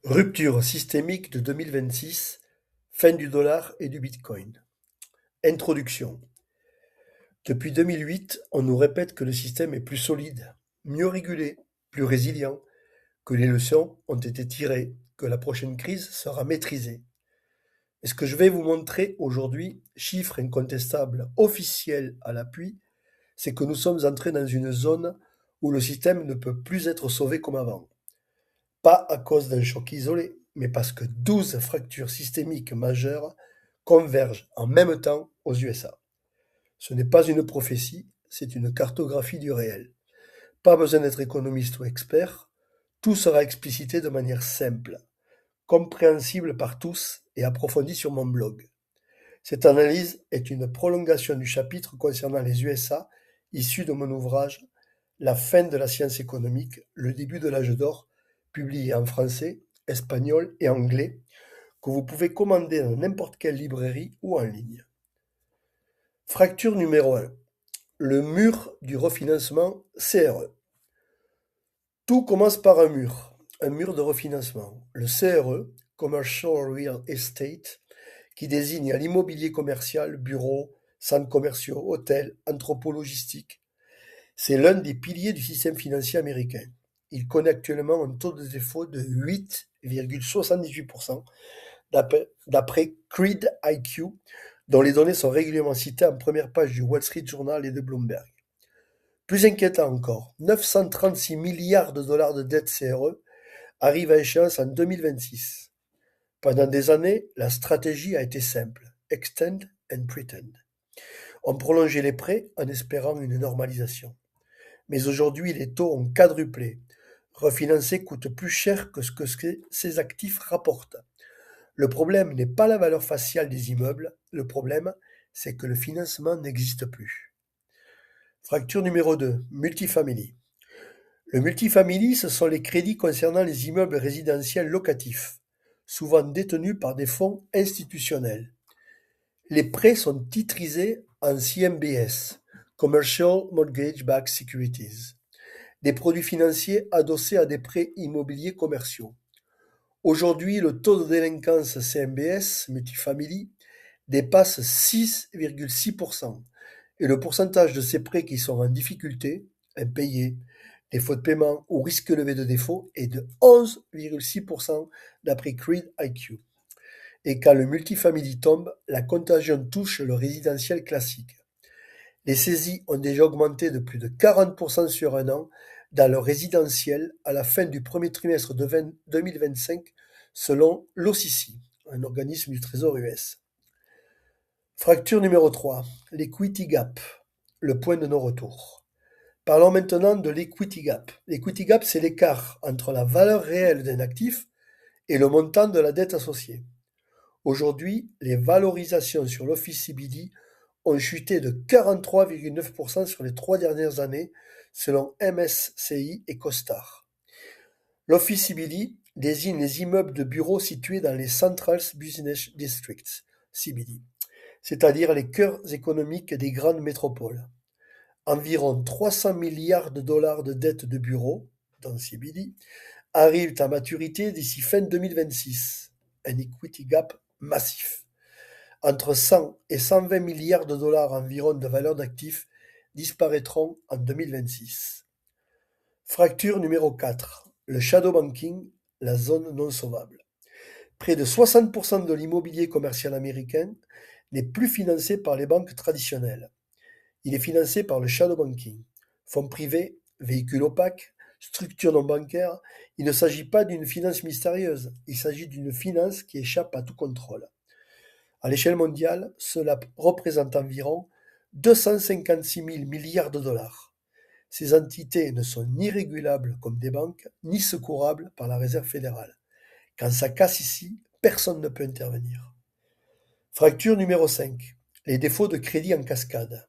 Rupture systémique de 2026, fin du dollar et du Bitcoin. Introduction. Depuis 2008, on nous répète que le système est plus solide, mieux régulé, plus résilient, que les leçons ont été tirées, que la prochaine crise sera maîtrisée. Et ce que je vais vous montrer aujourd'hui, chiffres incontestables officiels à l'appui, c'est que nous sommes entrés dans une zone où le système ne peut plus être sauvé comme avant. Pas à cause d'un choc isolé, mais parce que 12 fractures systémiques majeures convergent en même temps aux USA. Ce n'est pas une prophétie, c'est une cartographie du réel. Pas besoin d'être économiste ou expert, tout sera explicité de manière simple, compréhensible par tous et approfondie sur mon blog. Cette analyse est une prolongation du chapitre concernant les USA issu de mon ouvrage La fin de la science économique, le début de l'âge d'or, publié en français, espagnol et anglais, que vous pouvez commander dans n'importe quelle librairie ou en ligne. Fracture numéro 1. Le mur du refinancement CRE. Tout commence par un mur de refinancement. Le CRE, Commercial Real Estate, qui désigne à l'immobilier commercial, bureaux, centres commerciaux, hôtels, entrepôts logistiques. C'est l'un des piliers du système financier américain. Il connaît actuellement un taux de défaut de 8,78% d'après Creed IQ, dont les données sont régulièrement citées en première page du Wall Street Journal et de Bloomberg. Plus inquiétant encore, 936 milliards de dollars de dette CRE arrivent à échéance en 2026. Pendant des années, la stratégie a été simple: extend and pretend. On prolongeait les prêts en espérant une normalisation. Mais aujourd'hui, les taux ont quadruplé. Refinancer coûte plus cher que ce que ces actifs rapportent. Le problème n'est pas la valeur faciale des immeubles, le problème, c'est que le financement n'existe plus. Fracture numéro 2, multifamily. Le multifamily, ce sont les crédits concernant les immeubles résidentiels locatifs, souvent détenus par des fonds institutionnels. Les prêts sont titrisés en CMBS, Commercial Mortgage Backed Securities, des produits financiers adossés à des prêts immobiliers commerciaux. Aujourd'hui, le taux de délinquance CMBS multifamily dépasse 6,6% et le pourcentage de ces prêts qui sont en difficulté, impayés, défaut de paiement ou risque élevé de défaut est de 11,6% d'après Creed IQ. Et quand le multifamily tombe, la contagion touche le résidentiel classique. Les saisies ont déjà augmenté de plus de 40% sur un an dans le résidentiel à la fin du premier trimestre de 2025 selon l'OCC, un organisme du Trésor US. Fracture numéro 3, l'equity gap, le point de non-retour. Parlons maintenant de l'equity gap. L'equity gap, c'est l'écart entre la valeur réelle d'un actif et le montant de la dette associée. Aujourd'hui, les valorisations sur l'office CBD ont chuté de 43,9% sur les 3 dernières années, selon MSCI et CoStar. L'office CBD désigne les immeubles de bureaux situés dans les Central Business Districts, CBD, c'est-à-dire les cœurs économiques des grandes métropoles. Environ 300 milliards de dollars de dettes de bureaux, dans CBD, arrivent à maturité d'ici fin 2026, un equity gap massif. Entre 100 et 120 milliards de dollars environ de valeur d'actifs disparaîtront en 2026. Fracture numéro 4, le shadow banking, la zone non sauvable. Près de 60% de l'immobilier commercial américain n'est plus financé par les banques traditionnelles. Il est financé par le shadow banking. Fonds privés, véhicules opaques, structures non bancaires. Il ne s'agit pas d'une finance mystérieuse, il s'agit d'une finance qui échappe à tout contrôle. À l'échelle mondiale, cela représente environ 256 000 milliards de dollars. Ces entités ne sont ni régulables comme des banques, ni secourables par la Réserve fédérale. Quand ça casse ici, personne ne peut intervenir. Fracture numéro 5. Les défauts de crédit en cascade.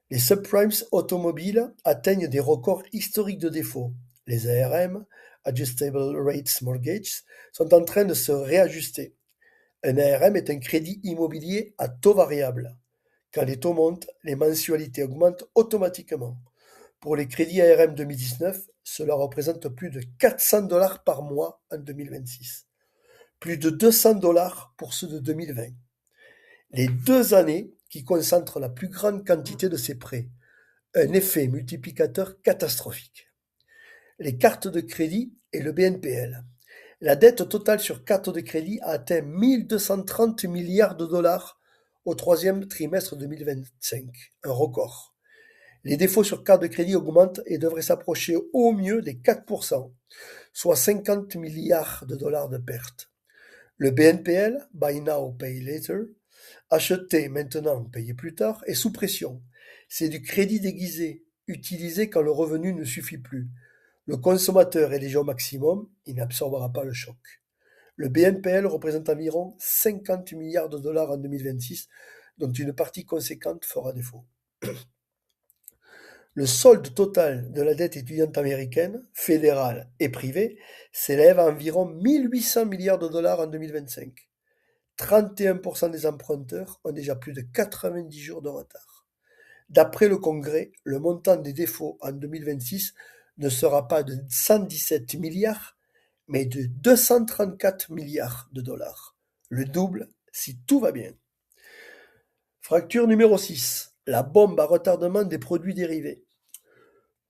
Les subprimes automobiles atteignent des records historiques de défauts. Les ARM, Adjustable Rates Mortgages, sont en train de se réajuster. Un ARM est un crédit immobilier à taux variable. Quand les taux montent, les mensualités augmentent automatiquement. Pour les crédits ARM 2019, cela représente plus de 400 $ par mois en 2026. Plus de 200 $ pour ceux de 2020. Les 2 années qui concentrent la plus grande quantité de ces prêts. Un effet multiplicateur catastrophique. Les cartes de crédit et le BNPL. La dette totale sur cartes de crédit a atteint 1230 milliards de dollars au troisième trimestre 2025, un record. Les défauts sur cartes de crédit augmentent et devraient s'approcher au mieux des 4%, soit 50 milliards de dollars de pertes. Le BNPL, Buy Now, Pay Later, acheter maintenant, payer plus tard, est sous pression. C'est du crédit déguisé, utilisé quand le revenu ne suffit plus. Le consommateur est déjà au maximum, il n'absorbera pas le choc. Le BNPL représente environ 50 milliards de dollars en 2026, dont une partie conséquente fera défaut. Le solde total de la dette étudiante américaine, fédérale et privée, s'élève à environ 1800 milliards de dollars en 2025. 31% des emprunteurs ont déjà plus de 90 jours de retard. D'après le Congrès, le montant des défauts en 2026 ne sera pas de 117 milliards, mais de 234 milliards de dollars. Le double si tout va bien. Fracture numéro 6. La bombe à retardement des produits dérivés.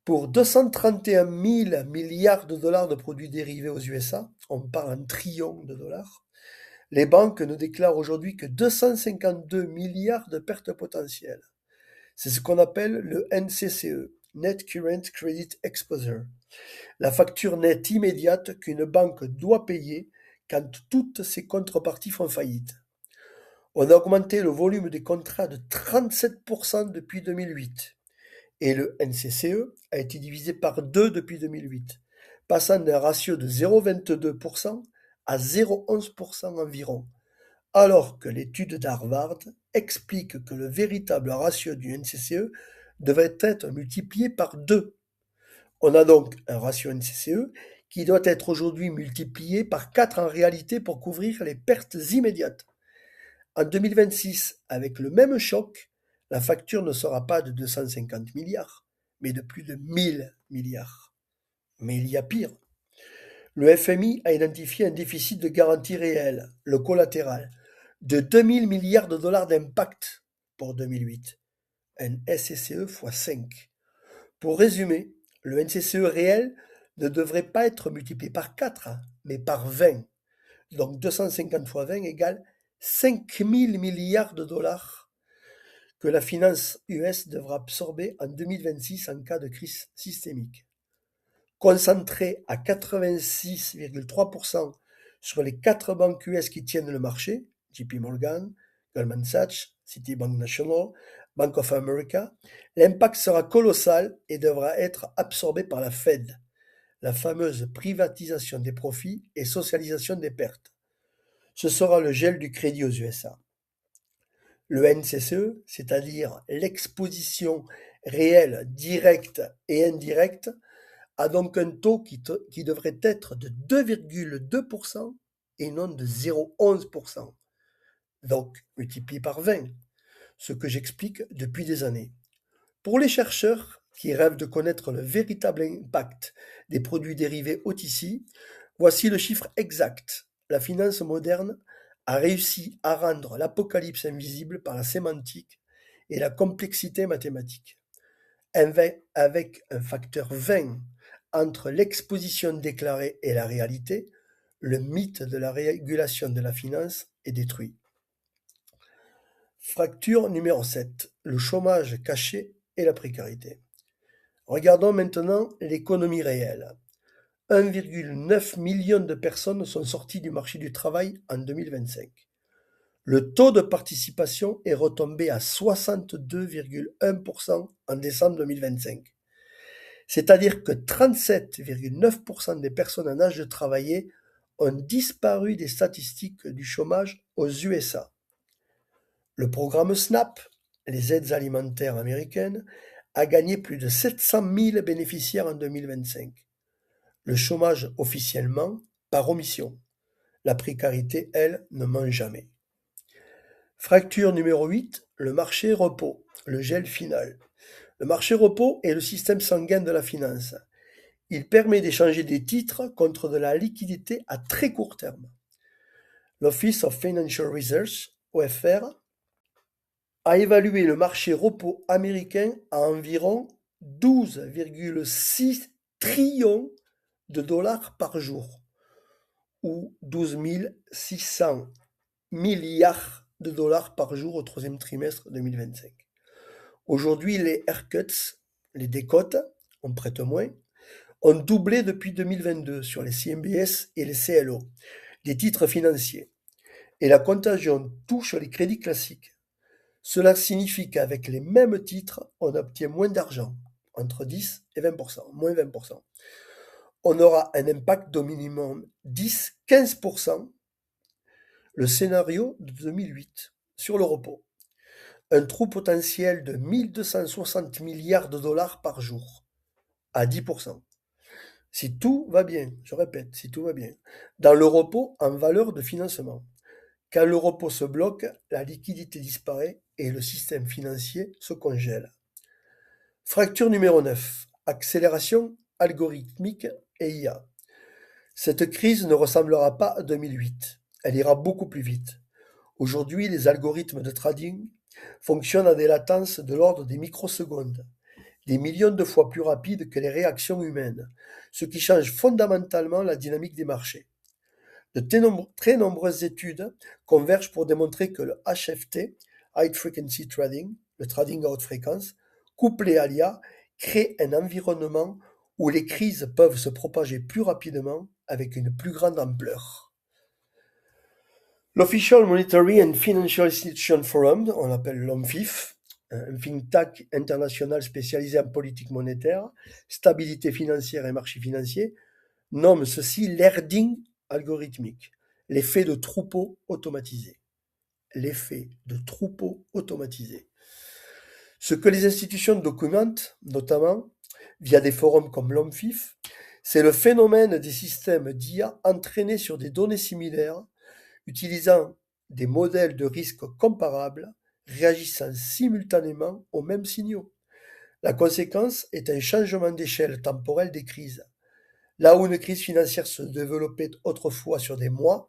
Pour 231 000 milliards de dollars de produits dérivés aux USA, on parle en trillions de dollars, les banques ne déclarent aujourd'hui que 252 milliards de pertes potentielles. C'est ce qu'on appelle le NCCE, Net Current Credit Exposure, la facture nette immédiate qu'une banque doit payer quand toutes ses contreparties font faillite. On a augmenté le volume des contrats de 37% depuis 2008 et le NCCE a été divisé par 2 depuis 2008, passant d'un ratio de 0,22% à 0,11% environ, alors que l'étude d'Harvard explique que le véritable ratio du NCCE devrait être multiplié par 2. On a donc un ratio NCCE qui doit être aujourd'hui multiplié par 4 en réalité pour couvrir les pertes immédiates. En 2026, avec le même choc, la facture ne sera pas de 250 milliards, mais de plus de 1000 milliards. Mais il y a pire. Le FMI a identifié un déficit de garantie réel, le collatéral, de 2000 milliards de dollars d'impact pour 2008. Un NCCE x 5. Pour résumer, le NCCE réel ne devrait pas être multiplié par 4, mais par 20. Donc 250 x 20 égale 5000 milliards de dollars que la finance US devra absorber en 2026 en cas de crise systémique. Concentré à 86,3% sur les 4 banques US qui tiennent le marché, JP Morgan, Goldman Sachs, Citibank National, Bank of America, l'impact sera colossal et devra être absorbé par la Fed, la fameuse privatisation des profits et socialisation des pertes. Ce sera le gel du crédit aux USA. Le NCCE, c'est-à-dire l'exposition réelle directe et indirecte, a donc un taux qui devrait être de 2,2% et non de 0,11%. Donc multiplié par 20, ce que j'explique depuis des années. Pour les chercheurs qui rêvent de connaître le véritable impact des produits dérivés OTC, voici le chiffre exact. La finance moderne a réussi à rendre l'apocalypse invisible par la sémantique et la complexité mathématique. Avec un facteur 20 entre l'exposition déclarée et la réalité, le mythe de la régulation de la finance est détruit. Fracture numéro 7. Le chômage caché et la précarité. Regardons maintenant l'économie réelle. 1,9 million de personnes sont sorties du marché du travail en 2025. Le taux de participation est retombé à 62,1% en décembre 2025. C'est-à-dire que 37,9% des personnes en âge de travailler ont disparu des statistiques du chômage aux USA. Le programme SNAP, les aides alimentaires américaines, a gagné plus de 700 000 bénéficiaires en 2025. Le chômage officiellement, par omission. La précarité, elle, ne ment jamais. Fracture numéro 8, le marché repos, le gel final. Le marché repos est le système sanguin de la finance. Il permet d'échanger des titres contre de la liquidité à très court terme. L'Office of Financial Research, OFR, a évalué le marché repo américain à environ 12,6 trillions de dollars par jour, ou 12 600 milliards de dollars par jour au troisième trimestre 2025. Aujourd'hui, les haircuts, les décotes, on prête moins, ont doublé depuis 2022 sur les CMBS et les CLO, des titres financiers. Et la contagion touche les crédits classiques. Cela signifie qu'avec les mêmes titres, on obtient moins d'argent, entre 10 et 20%, moins 20%. On aura un impact d'au minimum 10-15%, le scénario de 2008, sur le repos. Un trou potentiel de 1260 milliards de dollars par jour, à 10%. Si tout va bien, je répète, si tout va bien, dans le repos en valeur de financement. Quand le repos se bloque, la liquidité disparaît et le système financier se congèle. Fracture numéro 9. Accélération algorithmique et IA. Cette crise ne ressemblera pas à 2008. Elle ira beaucoup plus vite. Aujourd'hui, les algorithmes de trading fonctionnent à des latences de l'ordre des microsecondes, des millions de fois plus rapides que les réactions humaines, ce qui change fondamentalement la dynamique des marchés. De très nombreuses études convergent pour démontrer que le HFT, High Frequency Trading, le trading à haute fréquence, couplé à l'IA, crée un environnement où les crises peuvent se propager plus rapidement avec une plus grande ampleur. L'Official Monetary and Financial Institution Forum, on l'appelle l'OMFIF, un think tank international spécialisé en politique monétaire, stabilité financière et marché financier, nomme ceci l'herding algorithmique, l'effet de troupeau automatisé. L'effet de troupeau automatisé. Ce que les institutions documentent, notamment via des forums comme l'OMFIF, c'est le phénomène des systèmes d'IA entraînés sur des données similaires, utilisant des modèles de risque comparables, réagissant simultanément aux mêmes signaux. La conséquence est un changement d'échelle temporelle des crises. Là où une crise financière se développait autrefois sur des mois,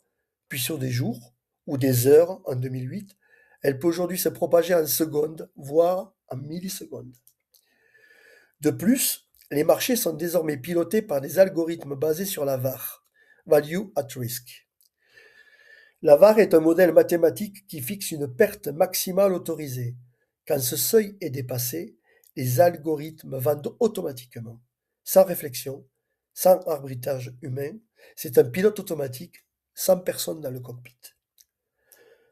puis sur des jours ou des heures en 2008, elle peut aujourd'hui se propager en secondes, voire en millisecondes. De plus, les marchés sont désormais pilotés par des algorithmes basés sur la VAR, Value at Risk. La VAR est un modèle mathématique qui fixe une perte maximale autorisée. Quand ce seuil est dépassé, les algorithmes vendent automatiquement, sans réflexion, sans arbitrage humain. C'est un pilote automatique, sans personne dans le cockpit.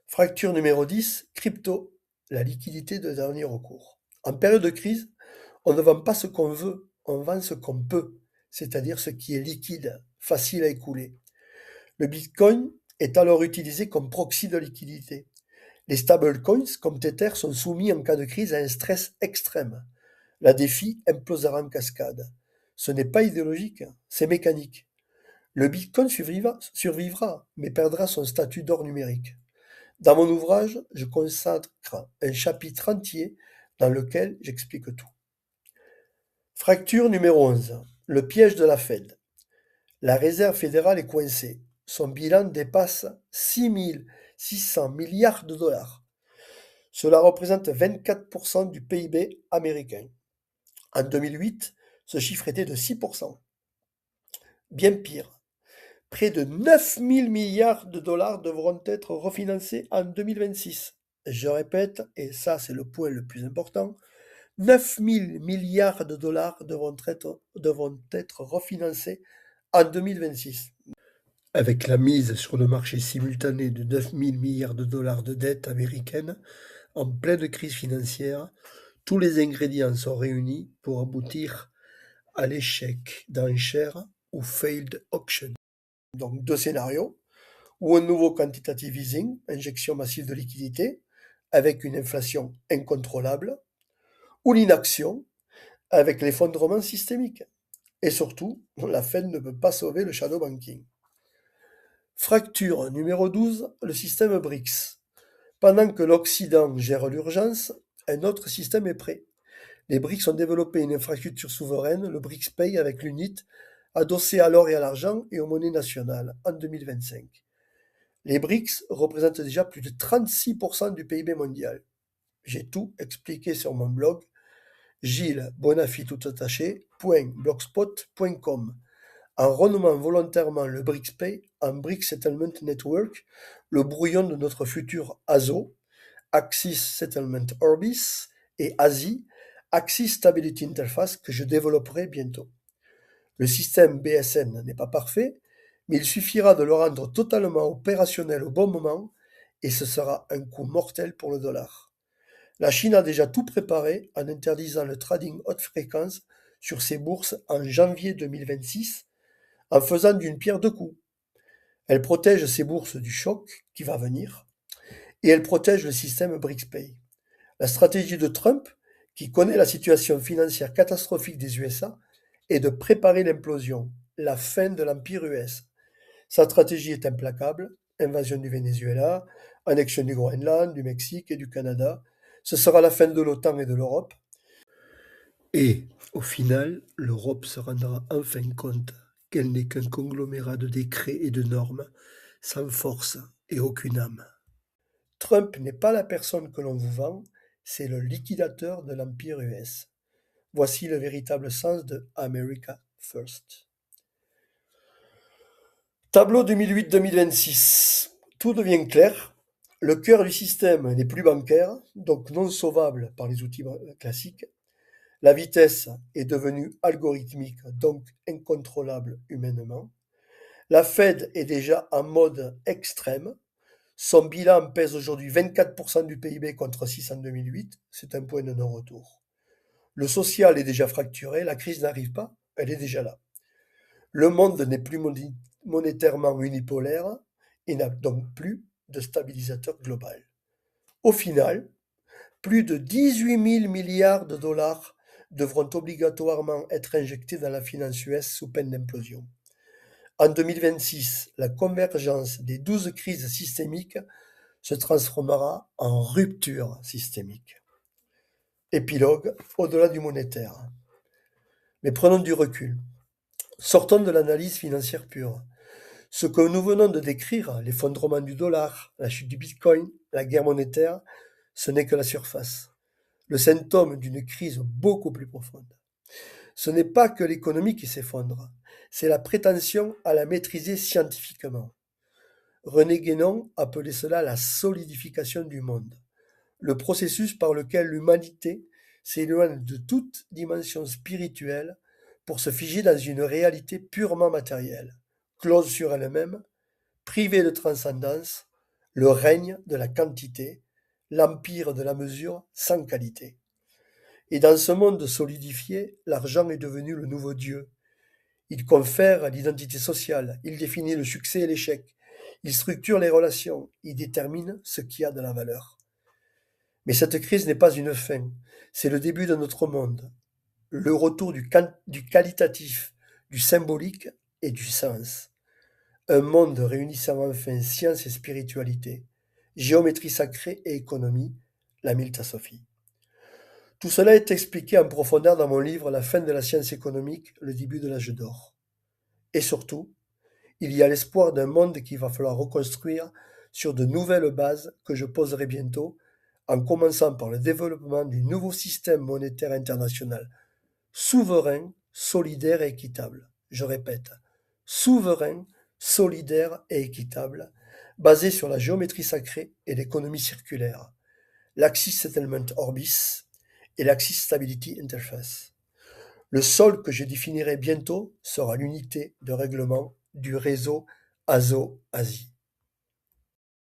Fracture numéro 10, crypto, la liquidité de dernier recours. En période de crise, on ne vend pas ce qu'on veut, on vend ce qu'on peut, c'est-à-dire ce qui est liquide, facile à écouler. Le Bitcoin est alors utilisé comme proxy de liquidité. Les stablecoins, comme Tether, sont soumis en cas de crise à un stress extrême. La défi implosera en cascade. Ce n'est pas idéologique, c'est mécanique. Le Bitcoin survivra, mais perdra son statut d'or numérique. Dans mon ouvrage, je consacre un chapitre entier dans lequel j'explique tout. Fracture numéro 11. Le piège de la Fed. La Réserve fédérale est coincée. Son bilan dépasse 6 600 milliards de dollars. Cela représente 24% du PIB américain. En 2008, ce chiffre était de 6%. Bien pire, près de 9 000 milliards de dollars devront être refinancés en 2026. Je répète, et ça c'est le point le plus important, 9 000 milliards de dollars devront être refinancés en 2026. Avec la mise sur le marché simultané de 9 000 milliards de dollars de dette américaine en pleine crise financière, tous les ingrédients sont réunis pour aboutir à l'échec d'enchères ou failed auction. Donc deux scénarios, ou un nouveau quantitative easing, injection massive de liquidité, avec une inflation incontrôlable, ou l'inaction, avec l'effondrement systémique. Et surtout, la Fed ne peut pas sauver le shadow banking. Fracture numéro 12, le système BRICS. Pendant que l'Occident gère l'urgence, un autre système est prêt. Les BRICS ont développé une infrastructure souveraine, le BRICS Pay avec l'UNIT, adossé à l'or et à l'argent et aux monnaies nationales en 2025. Les BRICS représentent déjà plus de 36% du PIB mondial. J'ai tout expliqué sur mon blog gillesbonafitoutattaché.blogspot.com en renommant volontairement le BRICS Pay en BRICS Settlement Network, le brouillon de notre futur ASO, Axis Settlement Orbis, et ASI, Axis Stability Interface, que je développerai bientôt. Le système BSN n'est pas parfait, mais il suffira de le rendre totalement opérationnel au bon moment et ce sera un coup mortel pour le dollar. La Chine a déjà tout préparé en interdisant le trading haute fréquence sur ses bourses en janvier 2026 en faisant d'une pierre deux coups. Elle protège ses bourses du choc qui va venir et elle protège le système BRICS Pay. La stratégie de Trump, qui connaît la situation financière catastrophique des USA, est de préparer l'implosion, la fin de l'empire US. Sa stratégie est implacable, invasion du Venezuela, annexion du Groenland, du Mexique et du Canada. Ce sera la fin de l'OTAN et de l'Europe. Et, au final, l'Europe se rendra enfin compte qu'elle n'est qu'un conglomérat de décrets et de normes, sans force et aucune âme. Trump n'est pas la personne que l'on vous vend, c'est le liquidateur de l'empire US. Voici le véritable sens de America First. Tableau 2008-2026. Tout devient clair. Le cœur du système n'est plus bancaire, donc non sauvable par les outils classiques. La vitesse est devenue algorithmique, donc incontrôlable humainement. La Fed est déjà en mode extrême. Son bilan pèse aujourd'hui 24% du PIB contre 6 en 2008. C'est un point de non-retour. Le social est déjà fracturé, la crise n'arrive pas, elle est déjà là. Le monde n'est plus monétairement unipolaire et n'a donc plus de stabilisateur global. Au final, plus de 18 000 milliards de dollars devront obligatoirement être injectés dans la finance US sous peine d'implosion. En 2026, la convergence des 12 crises systémiques se transformera en rupture systémique. Épilogue, au-delà du monétaire. Mais prenons du recul. Sortons de l'analyse financière pure. Ce que nous venons de décrire, l'effondrement du dollar, la chute du Bitcoin, la guerre monétaire, ce n'est que la surface, le symptôme d'une crise beaucoup plus profonde. Ce n'est pas que l'économie qui s'effondre, c'est la prétention à la maîtriser scientifiquement. René Guénon appelait cela la solidification du monde, le processus par lequel l'humanité s'éloigne de toute dimension spirituelle pour se figer dans une réalité purement matérielle, close sur elle-même, privée de transcendance, le règne de la quantité, l'empire de la mesure sans qualité. Et dans ce monde solidifié, l'argent est devenu le nouveau Dieu. Il confère l'identité sociale, il définit le succès et l'échec, il structure les relations, il détermine ce qui a de la valeur. Mais cette crise n'est pas une fin, c'est le début de notre monde, le retour du qualitatif, du symbolique et du sens. Un monde réunissant enfin science et spiritualité, géométrie sacrée et économie, la Milta-Sophie. Tout cela est expliqué en profondeur dans mon livre La fin de la science économique, le début de l'âge d'or. Et surtout, il y a l'espoir d'un monde qu'il va falloir reconstruire sur de nouvelles bases que je poserai bientôt, en commençant par le développement du nouveau système monétaire international, souverain, solidaire et équitable. Je répète, souverain, solidaire et équitable, basé sur la géométrie sacrée et l'économie circulaire, l'Axis Settlement Orbis et l'Axis Stability Interface. Le sol que je définirai bientôt sera l'unité de règlement du réseau ASO-ASI.